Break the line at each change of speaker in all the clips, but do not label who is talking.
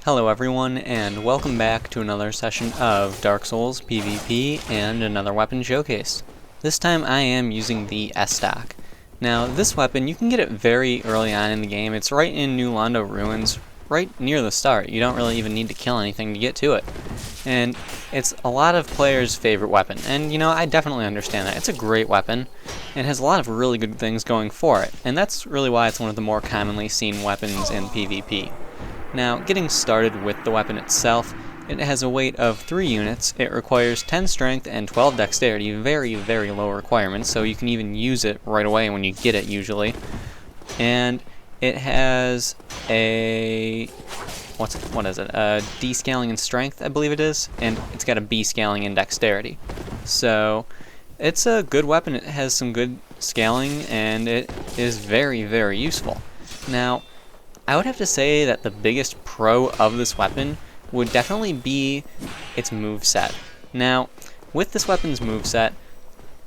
Hello everyone, and welcome back to another session of Dark Souls PvP and another weapon showcase. This time I am using the Estoc. Now this weapon, you can get it very early on in the game. It's right in New Londo Ruins, right near the start. You don't really even need to kill anything to get to it. And it's a lot of players' favorite weapon, and you know, I definitely understand that. It's a great weapon, and has a lot of really good things going for it, and that's really why it's one of the more commonly seen weapons in PvP. Now, getting started with the weapon itself, it has a weight of 3 units, it requires 10 strength and 12 dexterity, very, very low requirements, so you can even use it right away when you get it usually. And it has a... what is it? A D scaling in strength, I believe it is, and it's got a B scaling in dexterity. So, it's a good weapon, it has some good scaling, and it is very, very useful. Now, I would have to say that the biggest pro of this weapon would definitely be its moveset. Now, with this weapon's moveset,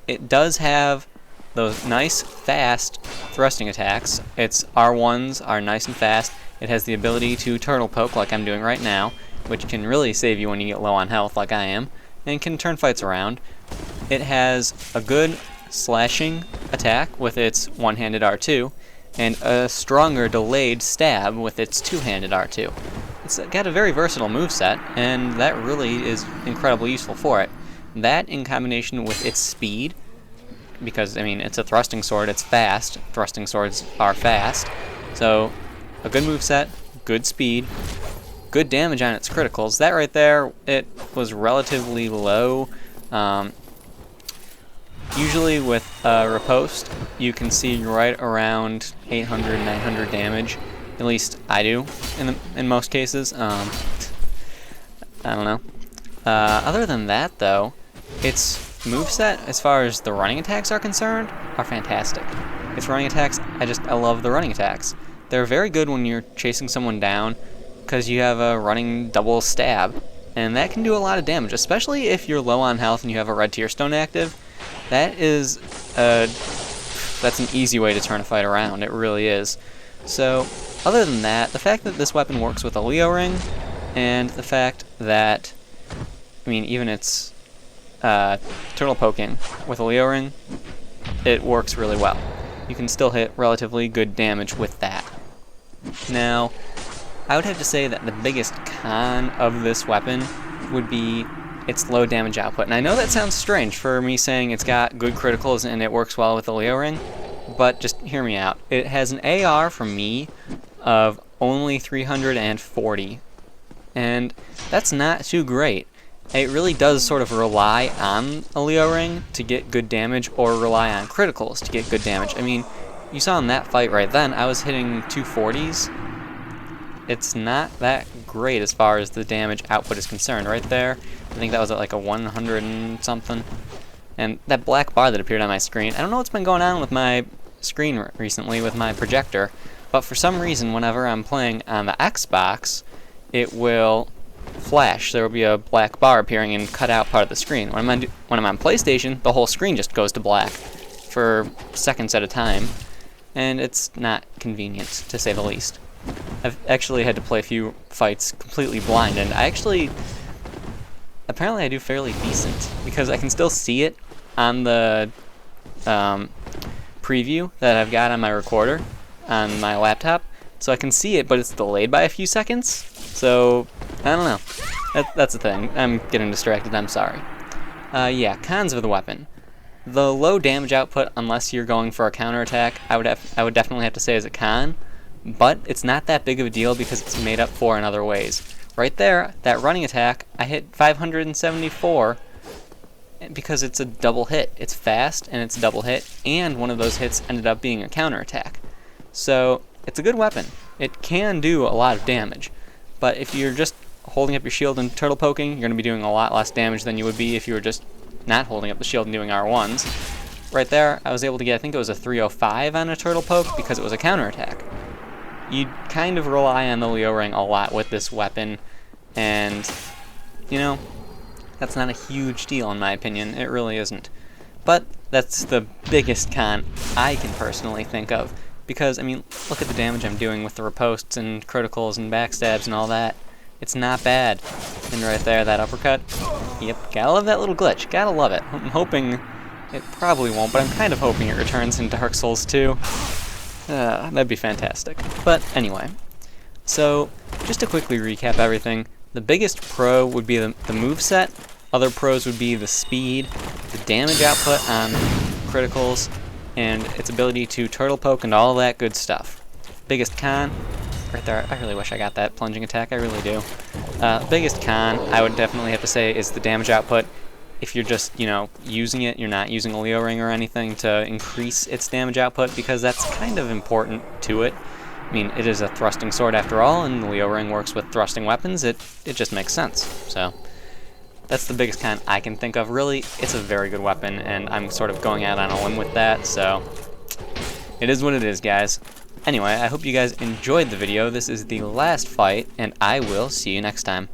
it does have those nice, fast thrusting attacks. Its R1s are nice and fast. It has the ability to turtle poke like I'm doing right now, which can really save you when you get low on health like I am, and can turn fights around. It has a good slashing attack with its one-handed R2, and a stronger delayed stab with its two-handed R2. It's got a very versatile moveset, and that really is incredibly useful for it. That in combination with its speed, because, I mean, it's a thrusting sword, it's fast. Thrusting swords are fast. So, a good moveset, good speed, good damage on its criticals. That right there, it was relatively low. Usually with riposte, you can see right around 800, 900 damage. At least I do, in most cases. I don't know. Other than that, though, its moveset, as far as the running attacks are concerned, are fantastic. Its running attacks, I love the running attacks. They're very good when you're chasing someone down, because you have a running double stab, and that can do a lot of damage, especially if you're low on health and you have a red tier stone active. That's an easy way to turn a fight around, it really is. So, other than that, the fact that this weapon works with a Leo ring, and the fact that, I mean, even its turtle poking with a Leo ring, it works really well. You can still hit relatively good damage with that. Now, I would have to say that the biggest con of this weapon would be its low damage output. And I know that sounds strange for me saying it's got good criticals and it works well with the Leo ring, but just hear me out. It has an AR from me of only 340, and that's not too great. It really does sort of rely on a Leo ring to get good damage, or rely on criticals to get good damage. I mean, you saw in that fight right then, I was hitting 240s. It's not that great as far as the damage output is concerned. Right there, I think that was at like a 100 and something. And that black bar that appeared on my screen, I don't know what's been going on with my screen recently with my projector, but for some reason whenever I'm playing on the Xbox, it will flash. There will be a black bar appearing and cut out part of the screen. When I'm on PlayStation, the whole screen just goes to black for seconds at a time, and it's not convenient, to say the least. I've actually had to play a few fights completely blind, and apparently I do fairly decent, because I can still see it on the preview that I've got on my recorder on my laptop, so I can see it, but it's delayed by a few seconds, so I don't know. That's the thing. I'm getting distracted, I'm sorry. Yeah, cons of the weapon. The low damage output, unless you're going for a counterattack, I would definitely have to say is a con, but it's not that big of a deal because it's made up for in other ways. Right there, that running attack, I hit 574 because it's a double hit. It's fast and it's a double hit, and one of those hits ended up being a counterattack. So, it's a good weapon. It can do a lot of damage, but if you're just holding up your shield and turtle poking, you're going to be doing a lot less damage than you would be if you were just not holding up the shield and doing R1s. Right there, I was able to get, I think it was a 305 on a turtle poke because it was a counterattack. You kind of rely on the Leo ring a lot with this weapon, and, you know, that's not a huge deal in my opinion. It really isn't. But that's the biggest con I can personally think of, because, I mean, look at the damage I'm doing with the ripostes and criticals and backstabs and all that. It's not bad. And right there, that uppercut. Yep, gotta love that little glitch. Gotta love it. I'm hoping it probably won't, but I'm kind of hoping it returns in Dark Souls 2. That'd be fantastic. But anyway, so just to quickly recap everything, the biggest pro would be the moveset. Other pros would be the speed, the damage output on criticals, and its ability to turtle poke and all that good stuff. Biggest con, right there, I really wish I got that plunging attack, I really do. Biggest con, I would definitely have to say, is the damage output. If you're just, using it, you're not using a Leo ring or anything to increase its damage output, because that's kind of important to it. I mean, it is a thrusting sword after all, and the Leo ring works with thrusting weapons. It just makes sense. So that's the biggest con I can think of. Really, it's a very good weapon, and I'm sort of going out on a limb with that, so it is what it is, guys. Anyway, I hope you guys enjoyed the video. This is the last fight, and I will see you next time.